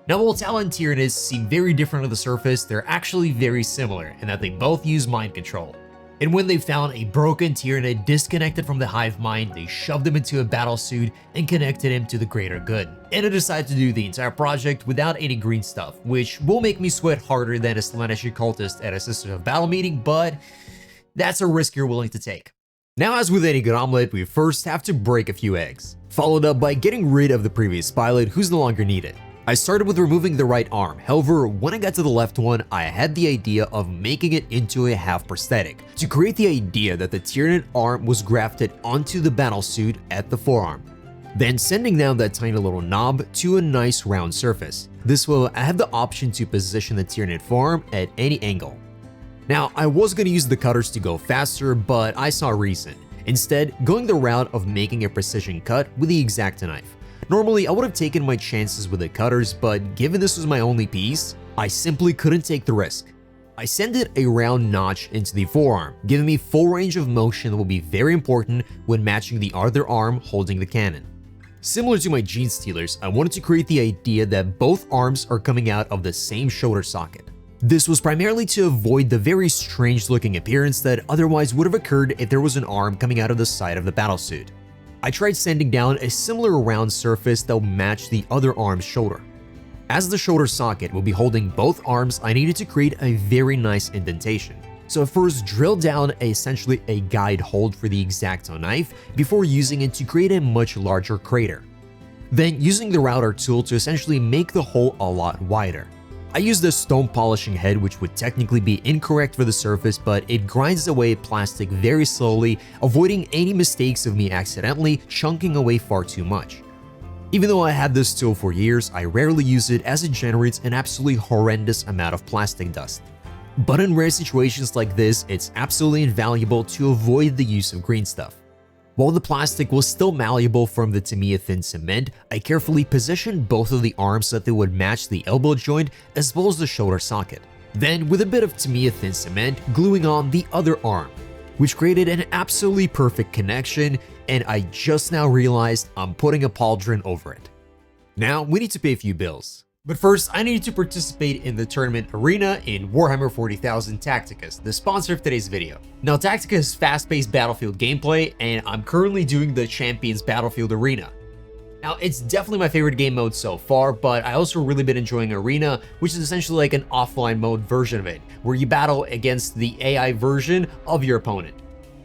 Now while Tal and Tyranids seem very different on the surface, they're actually very similar in that they both use mind control. And when they found a broken Tyranid disconnected from the hive mind, they shoved him into a battlesuit and connected him to the greater good. And I decided to do the entire project without any green stuff, which will make me sweat harder than a Slaanesh cultist at a Sisters of Battle meeting, but that's a risk you're willing to take. Now, as with any good omelet, we first have to break a few eggs, followed up by getting rid of the previous pilot who's no longer needed. I started with removing the right arm, however, when I got to the left one, I had the idea of making it into a half prosthetic, to create the idea that the Tyranid arm was grafted onto the battlesuit at the forearm, then sending down that tiny little knob to a nice round surface. This way, I have the option to position the Tyranid forearm at any angle. Now, I was going to use the cutters to go faster, but I saw a reason. Instead, going the route of making a precision cut with the X-Acto knife. Normally, I would have taken my chances with the cutters, but given this was my only piece, I simply couldn't take the risk. I sent it a round notch into the forearm, giving me full range of motion that will be very important when matching the other arm holding the cannon. Similar to my Gene Stealers, I wanted to create the idea that both arms are coming out of the same shoulder socket. This was primarily to avoid the very strange looking appearance that otherwise would have occurred if there was an arm coming out of the side of the battlesuit. I tried sanding down a similar round surface that would match the other arm's shoulder. As the shoulder socket will be holding both arms, I needed to create a very nice indentation. So I first drilled down essentially a guide hold for the X-Acto knife before using it to create a much larger crater. Then using the router tool to essentially make the hole a lot wider. I used a stone polishing head, which would technically be incorrect for the surface, but it grinds away plastic very slowly, avoiding any mistakes of me accidentally chunking away far too much. Even though I had this tool for years, I rarely use it as it generates an absolutely horrendous amount of plastic dust. But in rare situations like this, it's absolutely invaluable to avoid the use of green stuff. While the plastic was still malleable from the Tamiya thin cement, I carefully positioned both of the arms so that they would match the elbow joint as well as the shoulder socket. Then, with a bit of Tamiya thin cement, gluing on the other arm, which created an absolutely perfect connection, and I just now realized I'm putting a pauldron over it. Now, we need to pay a few bills. But first, I need to participate in the tournament arena in Warhammer 40,000 Tacticus, the sponsor of today's video. Now, Tacticus is fast-paced battlefield gameplay, and I'm currently doing the Champions Battlefield Arena. Now, it's definitely my favorite game mode so far, but I also really been enjoying Arena, which is essentially like an offline mode version of it, where you battle against the AI version of your opponent.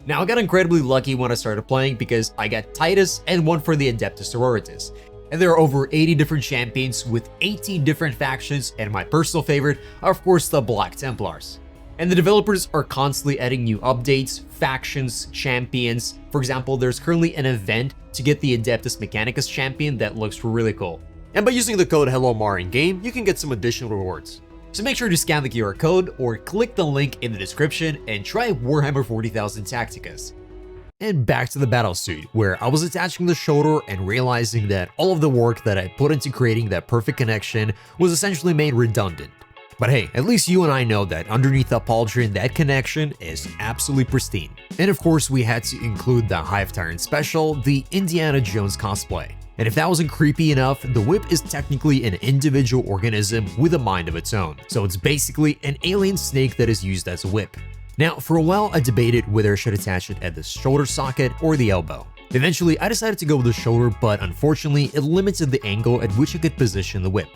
Now, I got incredibly lucky when I started playing because I got Titus and one for the Adepta Sororitas. And there are over 80 different champions with 18 different factions, and my personal favorite are of course the Black Templars. And the developers are constantly adding new updates, factions, champions. For example, there's currently an event to get the Adeptus Mechanicus champion that looks really cool. And by using the code HelloMar in game, you can get some additional rewards. So make sure to scan the QR code or click the link in the description and try Warhammer 40,000 Tacticus. And back to the battlesuit, where I was attaching the shoulder and realizing that all of the work that I put into creating that perfect connection was essentially made redundant. But hey, at least you and I know that underneath the pauldron, that connection is absolutely pristine. And of course, we had to include the Hive Tyrant special, the Indiana Jones cosplay. And if that wasn't creepy enough, the whip is technically an individual organism with a mind of its own. So it's basically an alien snake that is used as a whip. Now, for a while, I debated whether I should attach it at the shoulder socket or the elbow. Eventually, I decided to go with the shoulder, but unfortunately, it limited the angle at which I could position the whip.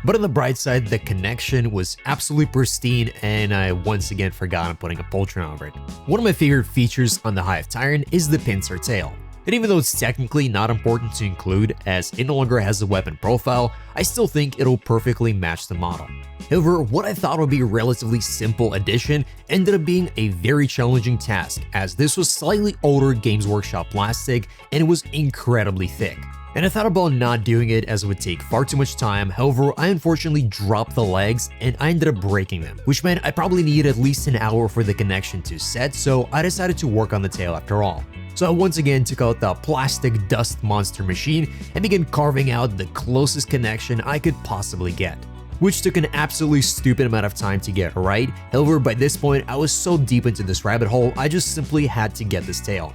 But on the bright side, the connection was absolutely pristine, and I once again forgot on putting a pauldron over it. One of my favorite features on the Hive Tyrant is the pincer tail. And even though it's technically not important to include, as it no longer has a weapon profile, I still think it'll perfectly match the model. However, what I thought would be a relatively simple addition ended up being a very challenging task, as this was slightly older Games Workshop plastic and it was incredibly thick. And I thought about not doing it as it would take far too much time. However, I unfortunately dropped the legs and I ended up breaking them, which meant I probably needed at least an hour for the connection to set, so I decided to work on the tail after all. So I once again took out the plastic dust monster machine and began carving out the closest connection I could possibly get, which took an absolutely stupid amount of time to get right. However, by this point, I was so deep into this rabbit hole, I just simply had to get this tail.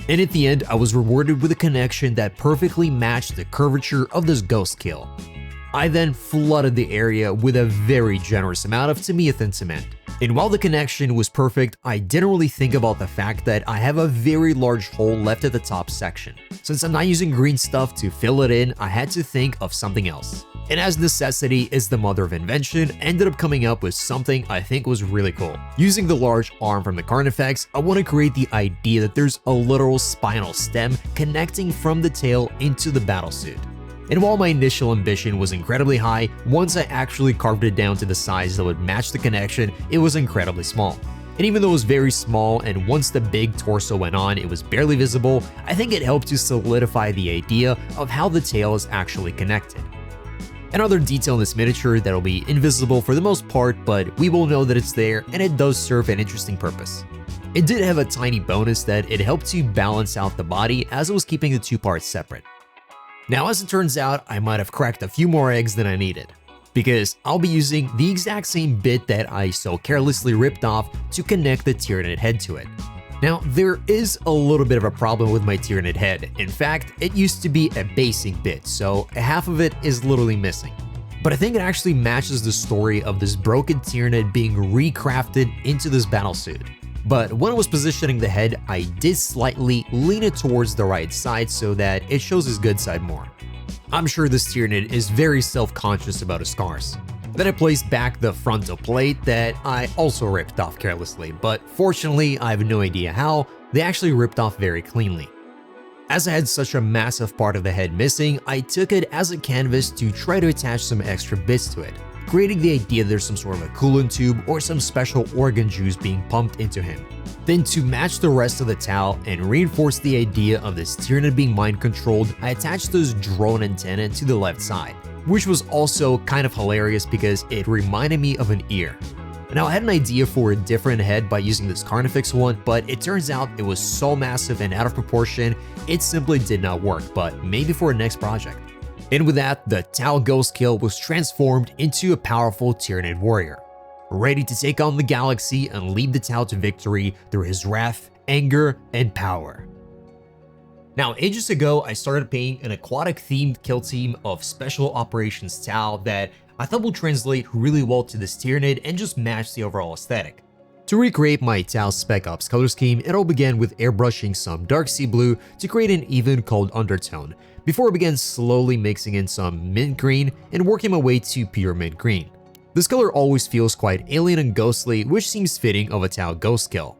And at the end, I was rewarded with a connection that perfectly matched the curvature of this ghost kill. I then flooded the area with a very generous amount of Tamiathan cement. And while the connection was perfect, I didn't really think about the fact that I have a very large hole left at the top section. Since I'm not using green stuff to fill it in, I had to think of something else. And as necessity is the mother of invention, I ended up coming up with something I think was really cool. Using the large arm from the Carnifex, I want to create the idea that there's a literal spinal stem connecting from the tail into the battlesuit. And while my initial ambition was incredibly high, once I actually carved it down to the size that would match the connection, it was incredibly small. And even though it was very small and once the big torso went on, it was barely visible, I think it helped to solidify the idea of how the tail is actually connected. Another detail in this miniature that will be invisible for the most part, but we will know that it's there and it does serve an interesting purpose. It did have a tiny bonus that it helped to balance out the body as it was keeping the two parts separate. Now, as it turns out, I might have cracked a few more eggs than I needed, because I'll be using the exact same bit that I so carelessly ripped off to connect the Tyranid head to it. Now, there is a little bit of a problem with my Tyranid head. In fact, it used to be a basic bit, so half of it is literally missing. But I think it actually matches the story of this broken Tyranid being recrafted into this battlesuit. But when I was positioning the head, I did slightly lean it towards the right side so that it shows his good side more. I'm sure this Tyranid is very self-conscious about his scars. Then I placed back the frontal plate that I also ripped off carelessly, but fortunately I have no idea how, they actually ripped off very cleanly. As I had such a massive part of the head missing, I took it as a canvas to try to attach some extra bits to it, creating the idea there's some sort of a coolant tube or some special organ juice being pumped into him. Then to match the rest of the towel and reinforce the idea of this Tyranid being mind controlled, I attached this drone antenna to the left side, which was also kind of hilarious because it reminded me of an ear. Now I had an idea for a different head by using this Carnifex one, but it turns out it was so massive and out of proportion, it simply did not work, but maybe for a next project. And with that, the Tau Ghost Kill was transformed into a powerful Tyranid warrior, ready to take on the galaxy and lead the Tau to victory through his wrath, anger, and power. Now, ages ago, I started playing an aquatic-themed kill team of Special Operations Tau that I thought would translate really well to this Tyranid and just match the overall aesthetic. To recreate my Tau Spec Ops color scheme, it all began with airbrushing some dark sea blue to create an even cold undertone, before I began slowly mixing in some mint green and working my way to pure mint green. This color always feels quite alien and ghostly, which seems fitting of a Tau Ghost Kill.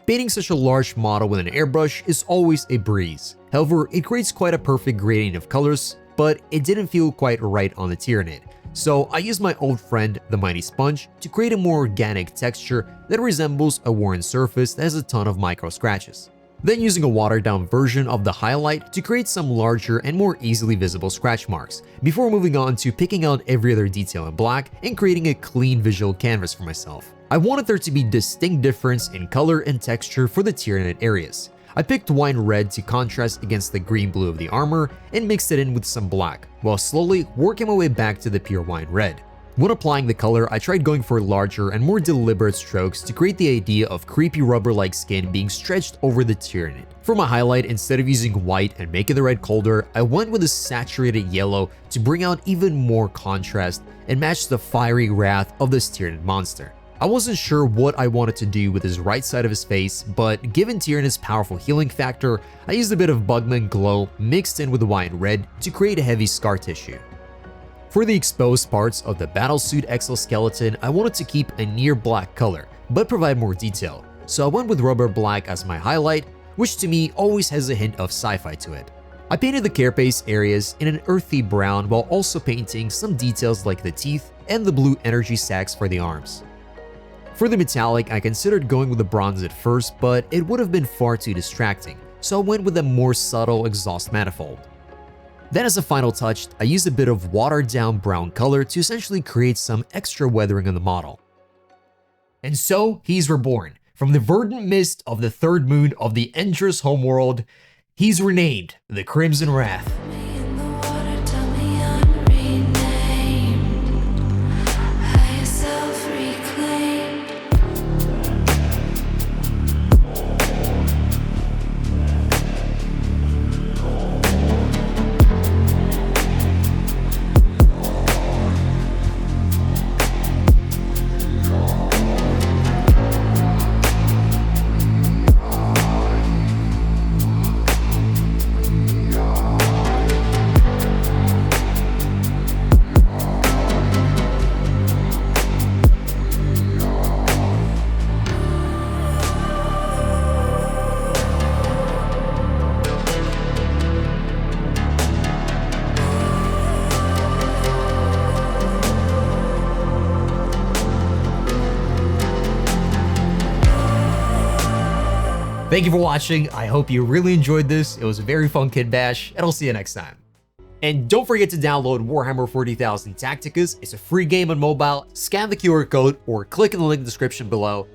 Painting such a large model with an airbrush is always a breeze. However, it creates quite a perfect gradient of colors, but it didn't feel quite right on the Tyranid. So I used my old friend, the Mighty Sponge, to create a more organic texture that resembles a worn surface that has a ton of micro scratches. Then using a watered down version of the highlight to create some larger and more easily visible scratch marks, before moving on to picking out every other detail in black and creating a clean visual canvas for myself. I wanted there to be distinct difference in color and texture for the Tyranid areas. I picked wine red to contrast against the green blue of the armor and mixed it in with some black, while slowly working my way back to the pure wine red. When applying the color, I tried going for larger and more deliberate strokes to create the idea of creepy rubber-like skin being stretched over the Tyranid. For my highlight, instead of using white and making the red colder, I went with a saturated yellow to bring out even more contrast and match the fiery wrath of this Tyranid monster. I wasn't sure what I wanted to do with his right side of his face, but given Tyranid's powerful healing factor, I used a bit of Bugman Glow mixed in with the wine red to create a heavy scar tissue. For the exposed parts of the Battlesuit exoskeleton, I wanted to keep a near black color, but provide more detail, so I went with rubber black as my highlight, which to me always has a hint of sci-fi to it. I painted the carapace areas in an earthy brown while also painting some details like the teeth and the blue energy sacs for the arms. For the metallic, I considered going with the bronze at first, but it would have been far too distracting, so I went with a more subtle exhaust manifold. Then as a final touch, I used a bit of watered down brown color to essentially create some extra weathering on the model. And so he's reborn. From the verdant mist of the third moon of the Endress homeworld, he's renamed the Crimson Wrath. Thank you for watching. I hope you really enjoyed this. It was a very fun kid bash, and I'll see you next time. And don't forget to download Warhammer 40,000 Tacticus. It's a free game on mobile. Scan the QR code or click in the link in the description below.